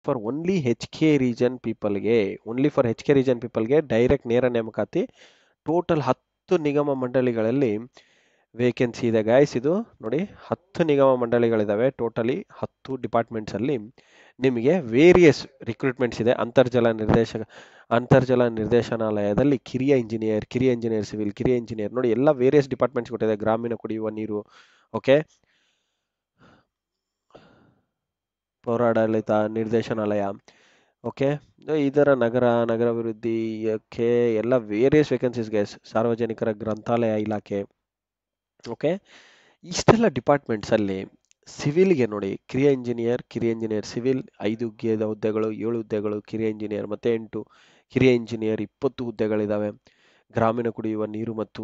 For only H K region ಪೀಪಲ್ಗೆ, only for H K region ಪೀಪಲ್ಗೆ direct ನೇರ ನೇಮಕಾತಿ. ಟೋಟಲ್ 10 ನಿಗಮ ಮಂಡಳಿಗಳಲ್ಲಿ ವೇಕೆನ್ಸಿ ಇದೆ ಗೈಸ್. ಇದು ನೋಡಿ 10 ನಿಗಮ ಮಂಡಳಿಗಳಿದಾವೆ, ಟೋಟಲಿ 10 ಡಿಪಾರ್ಟ್ಮೆಂಟ್ಸ್ ಅಲ್ಲಿ ನಿಮಗೆ ವೇರಿಯಸ್ ರಿಕ್ರೂಟ್ಮೆಂಟ್ಸ್ ಇದೆ. ಅಂತರ್ಜಲ ನಿರ್ದೇಶನಾಲಯದಲ್ಲಿ ಕಿರಿಯ ಇಂಜಿನಿಯರ್ ಸಿವಿಲ್, ಕಿರಿಯ ಇಂಜಿನಿಯರ್ ನೋಡಿ ಎಲ್ಲ ವೇರಿಯಸ್ ಡಿಪಾರ್ಟ್ಮೆಂಟ್ಸ್ ಕೊಟ್ಟಿದೆ. ಗ್ರಾಮೀಣ ಕುಡಿಯುವ ನೀರು, ಓಕೆ, ಪೌರಾಡಳಿತ ನಿರ್ದೇಶನಾಲಯ, ಓಕೆ, ಇದರ ನಗರಾಭಿವೃದ್ಧಿ, ಓಕೆ, ಎಲ್ಲ ವೇರಿಯಸ್ ವೇಕೆನ್ಸೀಸ್ ಗೈಸ್. ಸಾರ್ವಜನಿಕರ ಗ್ರಂಥಾಲಯ ಇಲಾಖೆ, ಓಕೆ, ಇಷ್ಟೆಲ್ಲ ಡಿಪಾರ್ಟ್ಮೆಂಟ್ಸ್ ಅಲ್ಲಿ ಸಿವಿಲ್ಗೆ ನೋಡಿ ಕಿರಿಯ ಇಂಜಿನಿಯರ್ ಸಿವಿಲ್ 5 ಹುದ್ದೆಗಳು, 7 ಹುದ್ದೆಗಳು ಕಿರಿಯ ಇಂಜಿನಿಯರ್, ಮತ್ತೆ 8 ಕಿರಿಯ ಇಂಜಿನಿಯರ್, 20 ಹುದ್ದೆಗಳಿದಾವೆ. ಗ್ರಾಮೀಣ ಕುಡಿಯುವ ನೀರು ಮತ್ತು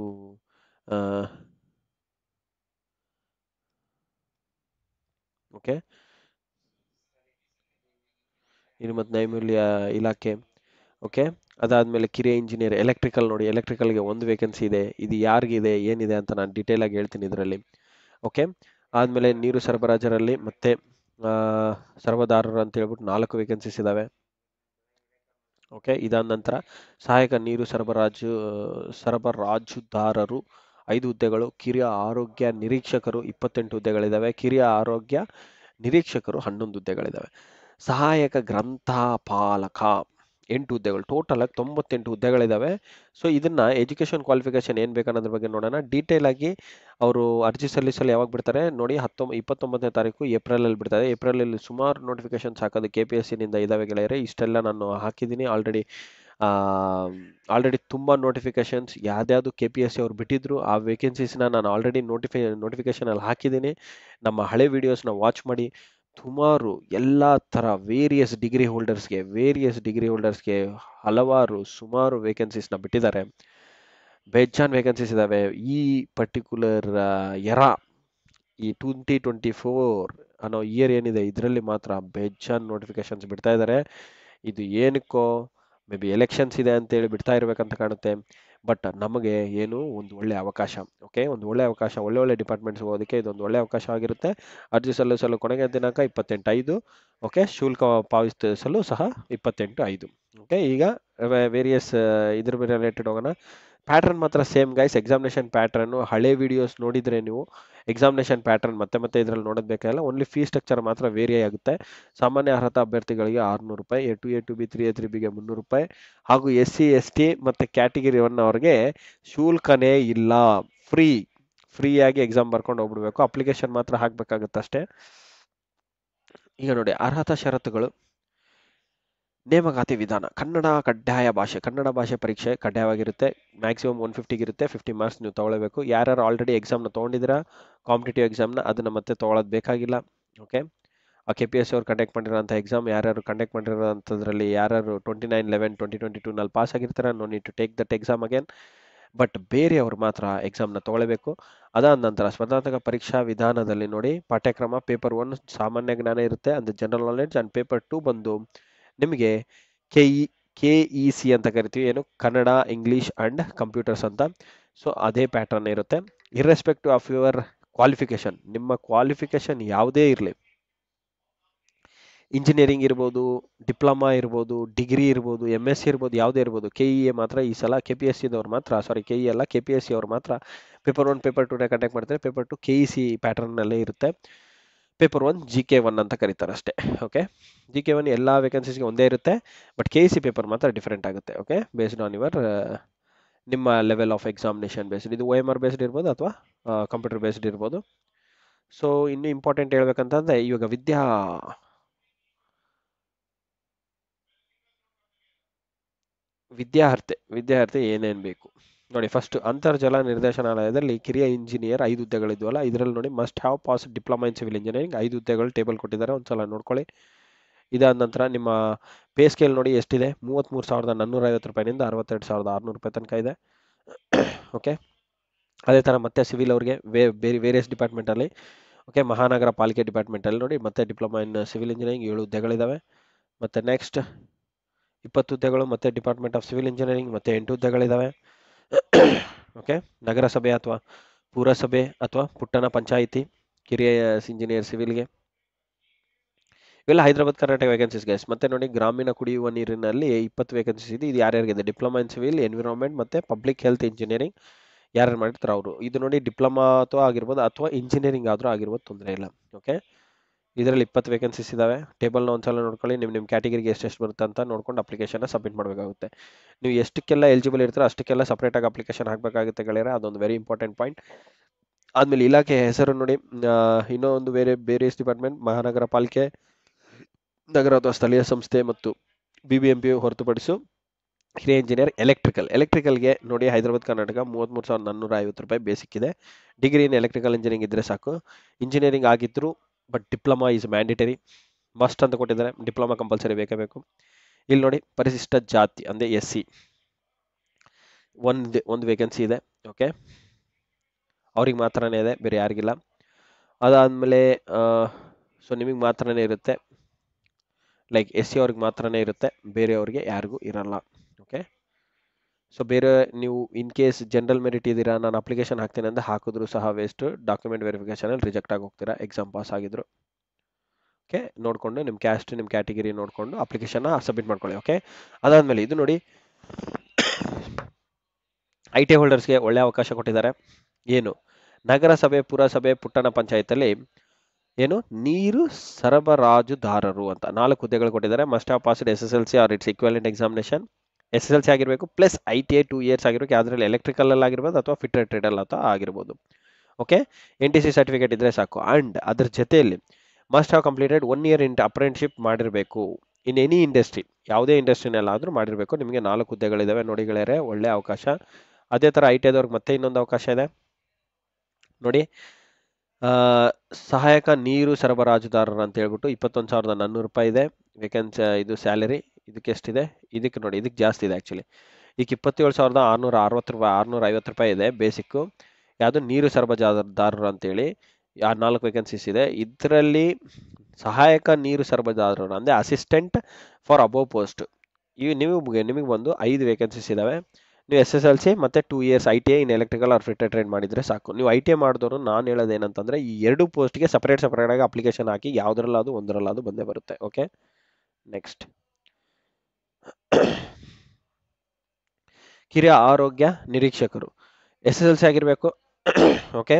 ಓಕೆ, ನೀರು ಮತ್ತು ನೈರ್ಮಲ್ಯ ಇಲಾಖೆ, ಓಕೆ. ಅದಾದ್ಮೇಲೆ ಕಿರಿಯ ಇಂಜಿನಿಯರ್ ಎಲೆಕ್ಟ್ರಿಕಲ್ ನೋಡಿ, ಎಲೆಕ್ಟ್ರಿಕಲ್ಗೆ 1 ವೇಕೆನ್ಸಿ ಇದೆ. ಇದು ಯಾರಿಗಿದೆ ಏನಿದೆ ಅಂತ ನಾನು ಡೀಟೇಲ್ ಆಗಿ ಹೇಳ್ತೀನಿ ಇದರಲ್ಲಿ, ಓಕೆ. ಆದ್ಮೇಲೆ ನೀರು ಸರಬರಾಜರಲ್ಲಿ ಮತ್ತೆ ಸರಬರಾಜರು ಅಂತ ಹೇಳ್ಬಿಟ್ಟು 4 ವೇಕೆನ್ಸೀಸ್ ಇದಾವೆ, ಓಕೆ. ಇದಾದ ನಂತರ ಸಹಾಯಕ ನೀರು ಸರಬರಾಜುದಾರರು 5 ಹುದ್ದೆಗಳು, ಕಿರಿಯ ಆರೋಗ್ಯ ನಿರೀಕ್ಷಕರು 28 ಹುದ್ದೆಗಳಿದಾವೆ, ಕಿರಿಯ ಆರೋಗ್ಯ ನಿರೀಕ್ಷಕರು 11 ಹುದ್ದೆಗಳಿದಾವೆ. ಸಹಾಯಕ ಗ್ರಂಥಪಾಲಕ 8 ಹುದ್ದೆಗಳು, ಟೋಟಲ್ ಆಗಿ 98 ಹುದ್ದೆಗಳಿದಾವೆ. ಸೊ ಇದನ್ನ ಎಜುಕೇಶನ್ ಕ್ವಾಲಿಫಿಕೇಶನ್ ಏನ್ ಬೇಕನ್ನೋದ್ರ ಬಗ್ಗೆ ನೋಡೋಣ ಡೀಟೇಲ್ ಆಗಿ. ಅವರು ಅರ್ಜಿ ಸಲ್ಲಿಸಲು ಯಾವಾಗ ಬಿಡ್ತಾರೆ ನೋಡಿ, 29ನೇ ತಾರೀಕು ಏಪ್ರಿಲ್ ಅಲ್ಲಿ ಬಿಡ್ತಾರೆ. ಏಪ್ರಿಲ್ ಅಲ್ಲಿ ಸುಮಾರು ನೋಟಿಫಿಕೇಶನ್ಸ್ ಹಾಕೋದು KPSC ನಿಂದ ಇದಾವೆ ಗೆಳೆಯರೆ. ಇಷ್ಟೆಲ್ಲ ನಾನು ಹಾಕಿದ್ದೀನಿ ಆಲ್ರೆಡಿ ತುಂಬಾ ನೋಟಿಫಿಕೇಶನ್ಸ್ ಯಾವ್ದು KPSC ಅವ್ರು ಬಿಟ್ಟಿದ್ರು ಆ ವೇಕೆನ್ಸೀಸ್ನ ನಾನು ಆಲ್ರೆಡಿ ನೋಟಿಫಿಕೇಶನ್ ಅಲ್ಲಿ ಹಾಕಿದ್ದೀನಿ. ನಮ್ಮ ಹಳೆ ವಿಡಿಯೋಸ್ನ ವಾಚ್ ಮಾಡಿ. ಸುಮಾರು ಎಲ್ಲ ಥರ ವೇರಿಯಸ್ ಡಿಗ್ರಿ ಹೋಲ್ಡರ್ಸ್ಗೆ ಹಲವಾರು ಸುಮಾರು ವೇಕೆನ್ಸೀಸ್ನ ಬಿಟ್ಟಿದ್ದಾರೆ. ಬೇಜಾನ್ ವೇಕೆನ್ಸೀಸ್ ಇದಾವೆ. ಈ ಪರ್ಟಿಕ್ಯುಲರ್ ಈ 2024 ಅನ್ನೋ ಇಯರ್ ಏನಿದೆ ಇದರಲ್ಲಿ ಮಾತ್ರ ಬೇಜಾನ್ ನೋಟಿಫಿಕೇಶನ್ಸ್ ಬಿಡ್ತಾ ಇದ್ದಾರೆ. ಇದು ಏನಕ್ಕೋ ಮೇ ಬಿ ಎಲೆಕ್ಷನ್ಸ್ ಇದೆ ಅಂತೇಳಿ ಬಿಡ್ತಾ ಇರ್ಬೇಕಂತ ಕಾಣುತ್ತೆ. ಬಟ್ ನಮಗೆ ಏನು ಒಂದು ಒಳ್ಳೆ ಅವಕಾಶ, ಓಕೆ, ಒಂದು ಒಳ್ಳೆ ಅವಕಾಶ, ಒಳ್ಳೆ ಡಿಪಾರ್ಟ್ಮೆಂಟ್ಸ್ ಹೋಗೋದಕ್ಕೆ ಇದೊಂದು ಒಳ್ಳೆ ಅವಕಾಶ ಆಗಿರುತ್ತೆ. ಅರ್ಜಿ ಸಲ್ಲಿಸಲು ಕೊನೆಗೆ ದಿನಾಂಕ 28/5, ಓಕೆ. ಶುಲ್ಕ ಪಾವತಿಸಲು ಸಹ 28/5, ಓಕೆ. ಈಗ ವೇರಿಯಸ್ ಇದ್ರ ರಿಲೇಟೆಡ್ ಹೋಗೋಣ. ಪ್ಯಾಟರ್ನ್ ಮಾತ್ರ ಸೇಮ್ ಗೈಸ್. ಎಕ್ಸಾಮಿನೇಷನ್ ಪ್ಯಾಟರ್ನ್ ಹಳೆ ವಿಡಿಯೋಸ್ ನೋಡಿದ್ರೆ ನೀವು ಎಕ್ಸಾಮಿನೇಷನ್ ಪ್ಯಾಟರ್ನ್ ಮತ್ತೆ ಇದ್ರಲ್ಲಿ ನೋಡೋದು ಬೇಕಾಗಿಲ್ಲ. ಓನ್ಲಿ ಫೀಸ್ ಸ್ಟ್ರಕ್ಚರ್ ಮಾತ್ರ ವೇರಿ ಆಗುತ್ತೆ. ಸಾಮಾನ್ಯ ಅರ್ಹತಾ ಅಭ್ಯರ್ಥಿಗಳಿಗೆ 600 ರೂಪಾಯಿ, A2, A2B, 3A3Bಗೆ 300 ರೂಪಾಯಿ, ಹಾಗೂ SC ST ಮತ್ತೆ ಕ್ಯಾಟಗಿರಿ 1 ಅವ್ರಿಗೆ ಶುಲ್ಕನೇ ಇಲ್ಲ. ಫ್ರೀಯಾಗಿ ಎಕ್ಸಾಮ್ ಬರ್ಕೊಂಡು ಹೋಗ್ಬಿಡ್ಬೇಕು. ಅಪ್ಲಿಕೇಶನ್ ಮಾತ್ರ ಹಾಕ್ಬೇಕಾಗತ್ತೆ ಅಷ್ಟೇ. ಈಗ ನೋಡಿ ಅರ್ಹತಾ ಷರತ್ತುಗಳು. ನೇಮಕಾತಿ ವಿಧಾನ. ಕನ್ನಡ ಭಾಷೆ ಪರೀಕ್ಷೆ ಕಡ್ಡಾಯವಾಗಿರುತ್ತೆ. ಮ್ಯಾಕ್ಸಿಮಮ್ 150 ಇರುತ್ತೆ. 50 ಮಾರ್ಕ್ಸ್ ನೀವು ತಗೊಳ್ಳೇಬೇಕು. ಯಾರ್ಯಾರು ಆಲ್ರೆಡಿ ಎಕ್ಸಾಮ್ನ ತೊಗೊಂಡಿದ್ದೀರಾ ಕಾಂಪಿಟೇಟಿವ್ ಎಕ್ಸಾಮ್ನ, ಅದನ್ನ ಮತ್ತೆ ತೊಗೊಳೋದು ಬೇಕಾಗಿಲ್ಲ, ಓಕೆ. ಆ KPSC ಅವ್ರು ಕಂಡಕ್ಟ್ ಮಾಡಿರೋಂಥ ಎಕ್ಸಾಮ್ ಯಾರ್ಯಾರು ಕಂಡಕ್ಟ್ ಮಾಡಿರೋಂಥದ್ರಲ್ಲಿ ಯಾರ್ಯಾರು 29/11/2022 ಪಾಸ್ ಆಗಿರ್ತಾರೆ, no need to take that exam again. But ಬೇರೆಯವರು ಮಾತ್ರ ಎಕ್ಸಾಮ್ನ ತೊಗೊಳ್ಳೇಬೇಕು. ಅದಾದ ನಂತರ ಸ್ಪರ್ಧಾತ್ಮಕ ಪರೀಕ್ಷಾ ವಿಧಾನದಲ್ಲಿ ನೋಡಿ ಪಾಠ್ಯಕ್ರಮ ಪೇಪರ್ 1 ಸಾಮಾನ್ಯ ಜ್ಞಾನ ಇರುತ್ತೆ, ಅಂದ್ರೆ ಜನರಲ್ ನಾಲೆಡ್ಜ್, ಅಂಡ್ ಪೇಪರ್ 2 ಬಂದು ನಿಮಗೆ KEC ಅಂತ ಕರಿತೀವಿ, ಏನು ಕನ್ನಡ, ಇಂಗ್ಲಿಷ್ ಅಂಡ್ ಕಂಪ್ಯೂಟರ್ಸ್ ಅಂತ. ಸೊ ಅದೇ ಪ್ಯಾಟರ್ನ್ ಇರುತ್ತೆ. ಇರ್ರೆಸ್ಪೆಕ್ಟಿವ್ ಆಫ್ ಯುವರ್ ಕ್ವಾಲಿಫಿಕೇಶನ್, ನಿಮ್ಮ ಕ್ವಾಲಿಫಿಕೇಶನ್ ಯಾವುದೇ ಇರಲಿ, ಇಂಜಿನಿಯರಿಂಗ್ ಇರ್ಬೋದು, ಡಿಪ್ಲೊಮಾ ಇರ್ಬೋದು, ಡಿಗ್ರಿ ಇರ್ಬೋದು, MSc ಇರ್ಬೋದು, ಯಾವುದೇ ಇರ್ಬೋದು, KEA ಮಾತ್ರ ಈ ಸಲ KPSCದವ್ರು ಮಾತ್ರ, KE ಅಲ್ಲ KPSC ಅವ್ರು ಮಾತ್ರ ಪೇಪರ್ 1 ಪೇಪರ್ 2ನ ಕಂಡಕ್ಟ್ ಮಾಡ್ತಾರೆ. ಪೇಪರ್ 2 KEC ಪ್ಯಾಟರ್ನಲ್ಲೇ ಇರುತ್ತೆ. ಪೇಪರ್ 1 GK1 ಅಂತ ಕರೀತಾರೆ ಅಷ್ಟೇ, ಓಕೆ. GK1 ಎಲ್ಲ ವೇಕೆನ್ಸೀಸ್ಗೆ ಒಂದೇ ಇರುತ್ತೆ, ಬಟ್ KEC ಪೇಪರ್ ಮಾತ್ರ ಡಿಫರೆಂಟ್ ಆಗುತ್ತೆ, ಓಕೆ, ಬೇಸ್ಡ್ ಆನ್ ಯುವರ್ ನಿಮ್ಮ ಲೆವೆಲ್ ಆಫ್ ಎಕ್ಸಾಮಿನೇಷನ್ ಬೇಸ್ಡ್. ಇದು OMR ಬೇಸ್ಡ್ ಇರ್ಬೋದು ಅಥವಾ ಕಂಪ್ಯೂಟರ್ ಬೇಸ್ಡ್ ಇರ್ಬೋದು. ಸೊ ಇನ್ನು ಇಂಪಾರ್ಟೆಂಟ್ ಹೇಳ್ಬೇಕಂತಂದ್ರೆ ಇವಾಗ ವಿದ್ಯಾರ್ಥಿ ಏನೇನು ಬೇಕು ನೋಡಿ. ಫಸ್ಟ್ ಅಂತರ್ಜಲ ನಿರ್ದೇಶನಾಲಯದಲ್ಲಿ ಕಿರಿಯ ಇಂಜಿನಿಯರ್ 5 ಹುದ್ದೆಗಳಿದ್ವಲ್ಲ, ಇದರಲ್ಲಿ ನೋಡಿ must have pass diploma in civil engineering 5 ಹುದ್ದೆಗಳು ಟೇಬಲ್ ಕೊಟ್ಟಿದ್ದಾರೆ, ಒಂದ್ಸಲ ನೋಡ್ಕೊಳ್ಳಿ. ಇದಾದ ನಂತರ ನಿಮ್ಮ ಪೇ ಸ್ಕೇಲ್ ನೋಡಿ ಎಷ್ಟಿದೆ, 33,450 ರೂಪಾಯಿನಿಂದ 62,600 ರೂಪಾಯಿ ತನಕ ಇದೆ, ಓಕೆ. ಅದೇ ಥರ ಮತ್ತೆ ಸಿವಿಲ್ ಅವ್ರಿಗೆ ವೇರಿಯಸ್ ಡಿಪಾರ್ಟ್ಮೆಂಟಲ್ಲಿ, ಓಕೆ. ಮಹಾನಗರ ಪಾಲಿಕೆ ಡಿಪಾರ್ಟ್ಮೆಂಟಲ್ಲಿ ನೋಡಿ ಮತ್ತೆ ಡಿಪ್ಲೊಮಾ ಇನ್ ಸಿವಿಲ್ ಇಂಜಿನಿಯರಿಂಗ್ 7 ಹುದ್ದೆಗಳಿದ್ದಾವೆ. ಮತ್ತೆ ನೆಕ್ಸ್ಟ್ 20 ಹುದ್ದೆಗಳು ಮತ್ತೆ ಡಿಪಾರ್ಟ್ಮೆಂಟ್ ಆಫ್ ಸಿವಿಲ್ ಇಂಜಿನಿಯರಿಂಗ್ ಮತ್ತೆ 8 ಹುದ್ದೆಗಳಿದ್ದಾವೆ, ಓಕೆ. ನಗರಸಭೆ ಅಥವಾ ಪುರಸಭೆ ಅಥವಾ ಪುಟ್ಟಣ ಪಂಚಾಯಿತಿ ಕಿರಿಯ ಇಂಜಿನಿಯರ್ ಸಿವಿಲ್ಗೆ ಇವೆಲ್ಲ ಹೈದರಾಬಾದ್ ಕರ್ನಾಟಕ ವೇಕೆನ್ಸೀಸ್ ಗೈಸ್. ಮತ್ತೆ ನೋಡಿ ಗ್ರಾಮೀಣ ಕುಡಿಯುವ ನೀರಿನಲ್ಲಿ 20 ವೇಕೆನ್ಸೀಸ್ ಇದೆ. ಇದು ಯಾರ್ಯಾರಿಗಿದೆ? ಡಿಪ್ಲೊಮಾ ಇನ್ ಸಿವಿಲ್, ಎನ್ವಿರಾನ್ಮೆಂಟ್ ಮತ್ತೆ ಪಬ್ಲಿಕ್ ಹೆಲ್ತ್ ಇಂಜಿನಿಯರಿಂಗ್ ಯಾರು ಮಾಡಿರ್ತಾರೆ ಅವರು. ಇದು ನೋಡಿ ಡಿಪ್ಲೊಮಾ ಅಥವಾ ಆಗಿರ್ಬೋದು ಅಥವಾ ಇಂಜಿನಿಯರಿಂಗ್ ಆದರೂ ಆಗಿರ್ಬೋದು, ತೊಂದರೆ ಇಲ್ಲ. ಓಕೆ, ಇದರಲ್ಲಿ 20 ವೇಕೆನ್ಸೀಸ್ ಇದಾವೆ. ಟೇಬಲ್ನ ಒಂದ್ಸಲ ನೋಡ್ಕೊಳ್ಳಿ, ನಿಮ್ಮ ಕ್ಯಾಟಗರಿಗೆ ಎಷ್ಟೆಷ್ಟು ಬರುತ್ತೆ ಅಂತ ನೋಡ್ಕೊಂಡು ಅಪ್ಲಿಕೇಶನ್ನ ಸಬ್ಮಿಟ್ ಮಾಡಬೇಕಾಗುತ್ತೆ. ನೀವು ಎಷ್ಟಕ್ಕೆಲ್ಲ ಎಲಿಜಿಬಲ್ ಇರ್ತೀರೋ ಅಷ್ಟಕ್ಕೆಲ್ಲ ಸಪ್ರೇಟಾಗಿ ಅಪ್ಲಿಕೇಶನ್ ಹಾಕಬೇಕಾಗುತ್ತೆ ಗೆಳೆಯರೆ, ಅದೊಂದು ವೆರಿ ಇಂಪಾರ್ಟೆಂಟ್ ಪಾಯಿಂಟ್. ಆದಮೇಲೆ ಇಲಾಖೆ ಹೆಸರು ನೋಡಿ, ಇನ್ನೊಂದು ಬೇರೆ ಡಿಪಾರ್ಟ್ಮೆಂಟ್ ಮಹಾನಗರ ಪಾಲಿಕೆ, ನಗರ ಅಥವಾ ಸ್ಥಳೀಯ ಸಂಸ್ಥೆ ಮತ್ತು BBMP ಹೊರತುಪಡಿಸು ಹಿರಿಯ ಇಂಜಿನಿಯರ್ ಎಲೆಕ್ಟ್ರಿಕಲ್ಗೆ ನೋಡಿ ಹೈದರಾಬಾದ್ ಕರ್ನಾಟಕ 33,450 ರೂಪಾಯಿ ಬೇಸಿಕ್ ಇದೆ. ಡಿಗ್ರಿ ಇನ್ ಎಲೆಕ್ಟ್ರಿಕಲ್ ಇಂಜಿನಿಯರಿಂಗ್ ಇದ್ರೆ ಸಾಕು. ಇಂಜಿನಿಯರಿಂಗ್ ಆಗಿದ್ರು but diploma is mandatory, must ಅಂತ ಕೊಟ್ಟಿದ್ದಾರೆ. ಡಿಪ್ಲೊಮಾ ಕಂಪಲ್ಸರಿ ಬೇಕೇ ಬೇಕು. ಇಲ್ಲಿ ನೋಡಿ ಪರಿಶಿಷ್ಟ ಜಾತಿ ಅಂದರೆ SC ಒಂದು ವೇಕೆನ್ಸಿ ಇದೆ. ಓಕೆ, ಅವ್ರಿಗೆ ಮಾತ್ರನೇ ಇದೆ, ಬೇರೆ ಯಾರಿಗಿಲ್ಲ. ಅದಾದಮೇಲೆ ಸೊ ನಿಮಗೆ ಮಾತ್ರನೇ ಇರುತ್ತೆ, ಲೈಕ್ SC ಅವ್ರಿಗೆ ಮಾತ್ರನೇ ಇರುತ್ತೆ, ಬೇರೆಯವ್ರಿಗೆ ಯಾರಿಗೂ ಇರಲ್ಲ. ಓಕೆ, ಸೊ ಬೇರೆ ನೀವು ಇನ್ ಕೇಸ್ ಜನರಲ್ ಮೆರಿಟ್ ಇದ್ದೀರಾ, ನಾನು ಅಪ್ಲಿಕೇಶನ್ ಹಾಕ್ತೀನಿ ಅಂತ ಹಾಕಿದ್ರು ಸಹ ವೇಸ್ಟ್, ಡಾಕ್ಯುಮೆಂಟ್ ವೆರಿಫಿಕೇಷನಲ್ಲಿ ರಿಜೆಕ್ಟ್ ಆಗಿ ಹೋಗ್ತೀರಾ ಎಕ್ಸಾಮ್ ಪಾಸ್ ಆಗಿದ್ರು. ಓಕೆ, ನೋಡಿಕೊಂಡು ನಿಮ್ಮ ಕ್ಯಾಸ್ಟ್ ನಿಮ್ಮ ಕ್ಯಾಟಗಿರಿ ನೋಡಿಕೊಂಡು ಅಪ್ಲಿಕೇಶನ್ನ ಸಬ್ಮಿಟ್ ಮಾಡ್ಕೊಳ್ಳಿ. ಓಕೆ, ಅದಾದಮೇಲೆ ಇದು ನೋಡಿ ITI ಹೋಲ್ಡರ್ಸ್ಗೆ ಒಳ್ಳೆ ಅವಕಾಶ ಕೊಟ್ಟಿದ್ದಾರೆ. ಏನು? ನಗರಸಭೆ, ಪುರಸಭೆ, ಪುಟ್ಟಣ ಪಂಚಾಯತಲ್ಲಿ ಏನು ನೀರು ಸರಬರಾಜುದಾರರು ಅಂತ 4 ಹುದ್ದೆಗಳು ಕೊಟ್ಟಿದ್ದಾರೆ. Must have passed SSLC or its equivalent examination. SSLC ಆಗಿರಬೇಕು ಪ್ಲಸ್ ITI 2 ಇಯರ್ಸ್ ಆಗಿರಬೇಕು, ಯಾವುದ್ರಲ್ಲಿ ಎಲೆಕ್ಟ್ರಿಕಲ್ ಆಗಿರ್ಬೋದು ಅಥವಾ ಫಿಟರ್ ಟ್ರೇಡಲ್ ಅಥವಾ ಆಗಿರ್ಬೋದು. ಓಕೆ, NTC ಸರ್ಟಿಫಿಕೇಟ್ ಇದ್ರೆ ಸಾಕು. ಆ್ಯಂಡ್ ಅದ್ರ ಜೊತೆಯಲ್ಲಿ must have completed 1 year apprenticeship ಮಾಡಿರಬೇಕು ಇನ್ ಎನಿ ಇಂಡಸ್ಟ್ರಿ, ಯಾವುದೇ ಇಂಡಸ್ಟ್ರಿನಲ್ಲಾದರೂ ಮಾಡಿರಬೇಕು. ನಿಮಗೆ 4 ಹುದ್ದೆಗಳಿದ್ದಾವೆ ನೋಡಿ ಗೆಳೆಯರೆ, ಒಳ್ಳೆ ಅವಕಾಶ. ಅದೇ ಥರ ITIದವ್ರಿಗೆ ಮತ್ತೆ ಇನ್ನೊಂದು ಅವಕಾಶ ಇದೆ ನೋಡಿ, ಸಹಾಯಕ ನೀರು ಸರಬರಾಜುದಾರರು ಅಂತ ಹೇಳ್ಬಿಟ್ಟು 21,400 ರೂಪಾಯಿ ಇದೆ ವೇಕೆನ್ಸಿ. ಇದು ಸ್ಯಾಲರಿ. ಇದಕ್ಕೆ ಎಷ್ಟಿದೆ? ಇದಕ್ಕೆ ನೋಡಿ, ಇದಕ್ಕೆ ಜಾಸ್ತಿ ಇದೆ ಆ್ಯಕ್ಚುಲಿ. ಈಗ 27,660 ರೂಪಾಯಿ 650 ರೂಪಾಯಿ ಇದೆ ಬೇಸಿಕ್ಕು. ಯಾವುದು? ನೀರು ಸರಬರಾಜುದಾರರು ಅಂತೇಳಿ 4 ವೇಕೆನ್ಸೀಸ್ ಇದೆ. ಇದರಲ್ಲಿ ಸಹಾಯಕ ನೀರು ಸರಬರಾಜುದಾರರು ಅಂದರೆ ಅಸಿಸ್ಟೆಂಟ್ ಫಾರ್ ಅಬೋವ್ ಪೋಸ್ಟ್, ನಿಮಗೆ ಬಂದು 5 ವೇಕೆನ್ಸೀಸ್ ಇದ್ದಾವೆ. ನೀವು SSLC ಮತ್ತು 2 ಇಯರ್ಸ್ ITI ಇನ್ ಎಲೆಕ್ಟ್ರಿಕಲ್ ಆರ್ ಫಿಟರ್ ಟ್ರೇಡ್ ಮಾಡಿದರೆ ಸಾಕು. ನೀವು ITI ಮಾಡಿದವರು ನಾನು ಹೇಳೋದು ಏನಂತಂದರೆ ಈ 2 ಪೋಸ್ಟ್ಗೆ ಸಪ್ರೇಟಾಗಿ ಅಪ್ಲಿಕೇಶನ್ ಹಾಕಿ, ಯಾವುದರಲ್ಲಾದರೂ ಒಂದರಲ್ಲಾದರೂ ಬಂದೇ ಬರುತ್ತೆ. ಓಕೆ, ನೆಕ್ಸ್ಟ್ ಕಿರಿಯ ಆರೋಗ್ಯ ನಿರೀಕ್ಷಕರು SSLC ಆಗಿರಬೇಕು. Okay,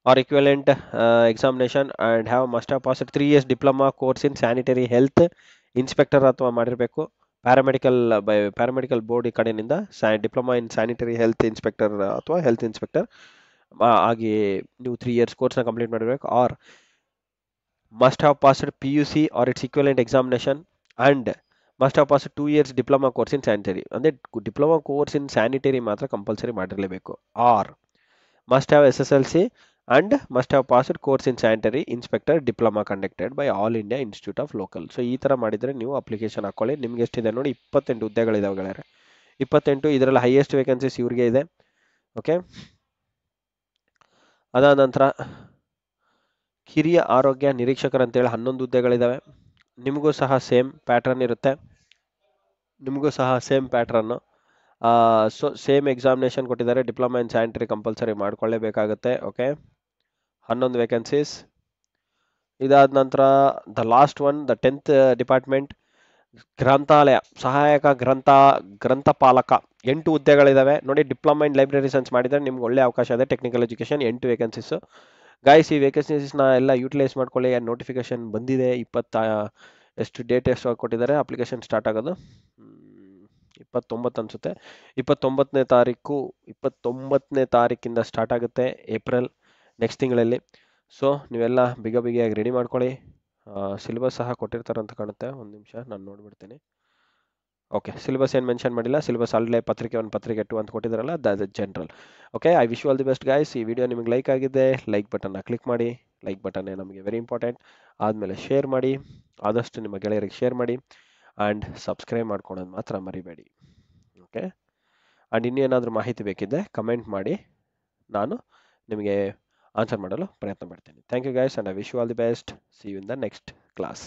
or equivalent examination and must have passed 3 years diploma course in sanitary health inspector ಅಥವಾ ಮಾಡಿರಬೇಕು. ಪ್ಯಾರಾಮೆಡಿಕಲ್ ಬೋರ್ಡ್ ಈ ಕಡೆಯಿಂದ diploma in sanitary health inspector ಅಥವಾ ಹೆಲ್ತ್ ಇನ್ಸ್ಪೆಕ್ಟರ್ ಆಗಿ ನೀವು 3 ಇಯರ್ಸ್ ಕೋರ್ಸ್ನ ಕಂಪ್ಲೀಟ್ ಮಾಡಿರಬೇಕು. Or must have passed PUC or its equivalent examination and must have passed 2 years diploma course in sanitary, ಅಂದರೆ ಡಿಪ್ಲೊಮಾ ಕೋರ್ಸ್ ಇನ್ ಸ್ಯಾನಿಟರಿ ಮಾತ್ರ compulsory ಮಾಡಿರಲೇಬೇಕು. Or must have SSLC and must have passed course in sanitary inspector diploma conducted by All India Institute of Local. So ಈ ಥರ ಮಾಡಿದರೆ ನೀವು application ಹಾಕ್ಕೊಳ್ಳಿ. ನಿಮ್ಗೆ ಎಷ್ಟಿದೆ ನೋಡಿ, 28 ಹುದ್ದೆಗಳಿದಾವೆ ಗೆಳೆಯರೆ. 28, ಇದರಲ್ಲಿ ಹೈಯೆಸ್ಟ್ ವೇಕೆನ್ಸೀಸ್ ಇವ್ರಿಗೆ ಇದೆ. ಓಕೆ, ಅದಾದ ನಂತರ ಕಿರಿಯ ಆರೋಗ್ಯ ನಿರೀಕ್ಷಕರು ಅಂತೇಳಿ 11 ಹುದ್ದೆಗಳಿದ್ದಾವೆ. ನಿಮಗೂ ಸಹ ಸೇಮ್ ಪ್ಯಾಟ್ರನ್ ಇರುತ್ತೆ. ಸೊ ಸೇಮ್ ಎಕ್ಸಾಮಿನೇಷನ್ ಕೊಟ್ಟಿದ್ದಾರೆ. ಡಿಪ್ಲೊಮಾ ಇನ್ ಸ್ಯಾನಿಟರಿ ಕಂಪಲ್ಸರಿ ಮಾಡ್ಕೊಳ್ಳೇಬೇಕಾಗುತ್ತೆ. Okay, 11 vacancies. ಇದಾದ ನಂತರ the last one, the 10th department ಗ್ರಂಥಾಲಯ ಸಹಾಯಕ ಗ್ರಂಥಪಾಲಕ 8 ಹುದ್ದೆಗಳಿದ್ದಾವೆ ನೋಡಿ. ಡಿಪ್ಲೊಮಾ ಇನ್ ಲೈಬ್ರರಿ ಸೈನ್ಸ್ ಮಾಡಿದರೆ ನಿಮ್ಗೆ ಒಳ್ಳೆ ಅವಕಾಶ ಇದೆ. Technical education 8 vacancies guys. ಈ ವೇಕೆನ್ಸೀಸ್ನ ಎಲ್ಲ ಯೂಟಿಲೈಸ್ ಮಾಡ್ಕೊಳ್ಳಿ. ನೋಟಿಫಿಕೇಶನ್ ಬಂದಿದೆ, ಡೇಟ್ ಎಷ್ಟು ಕೊಟ್ಟಿದ್ದಾರೆ. ಅಪ್ಲಿಕೇಶನ್ ಸ್ಟಾರ್ಟ್ ಆಗೋದು 29 ಅನಿಸುತ್ತೆ. 29ನೇ ತಾರೀಕಿಂದ ಸ್ಟಾರ್ಟ್ ಆಗುತ್ತೆ, ಏಪ್ರಿಲ್ ನೆಕ್ಸ್ಟ್ ತಿಂಗಳಲ್ಲಿ. ಸೊ ನೀವೆಲ್ಲ ಬಿಗಿಯಾಗಿ ರೆಡಿ ಮಾಡ್ಕೊಳ್ಳಿ. ಸಿಲೆಬಸ್ ಸಹ ಕೊಟ್ಟಿರ್ತಾರೆ ಅಂತ ಕಾಣುತ್ತೆ. ಒಂದು ನಿಮಿಷ ನಾನು ನೋಡಿಬಿಡ್ತೀನಿ. ಓಕೆ, ಸಿಲೆಬಸ್ ಏನು ಮೆನ್ಷನ್ ಮಾಡಿಲ್ಲ. ಸಿಲೆಬಸ್ ಅಲ್ಲೇ ಪತ್ರಿಕೆ 1 ಪತ್ರಿಕೆ 2 ಅಂತ ಕೊಟ್ಟಿದ್ದಾರಲ್ಲ, that is general. Okay, I wish you all the best guys. ಈ ವಿಡಿಯೋ ನಿಮಗೆ ಲೈಕ್ ಆಗಿದೆ, ಲೈಕ್ ಬಟನ್ನ ಕ್ಲಿಕ್ ಮಾಡಿ. ಲೈಕ್ ಬಟನ್ನೇ ನಮಗೆ ವೆರಿ ಇಂಪಾರ್ಟೆಂಟ್. ಆದಮೇಲೆ ಶೇರ್ ಮಾಡಿ, ಆದಷ್ಟು ನಿಮ್ಮ ಗೆಳೆಯರಿಗೆ ಶೇರ್ ಮಾಡಿ. ಆ್ಯಂಡ್ ಸಬ್ಸ್ಕ್ರೈಬ್ ಮಾಡ್ಕೊಳೋದು ಮಾತ್ರ ಮರಿಬೇಡಿ. ಓಕೆ, ಆ್ಯಂಡ್ ಇನ್ನೇನಾದರೂ ಮಾಹಿತಿ ಬೇಕಿದ್ದರೆ ಕಮೆಂಟ್ ಮಾಡಿ, ನಾನು ನಿಮಗೆ ಆನ್ಸರ್ ಮಾಡಲು ಪ್ರಯತ್ನ ಮಾಡ್ತೀನಿ. Thank you guys, and I wish you all the best. See you in the next class.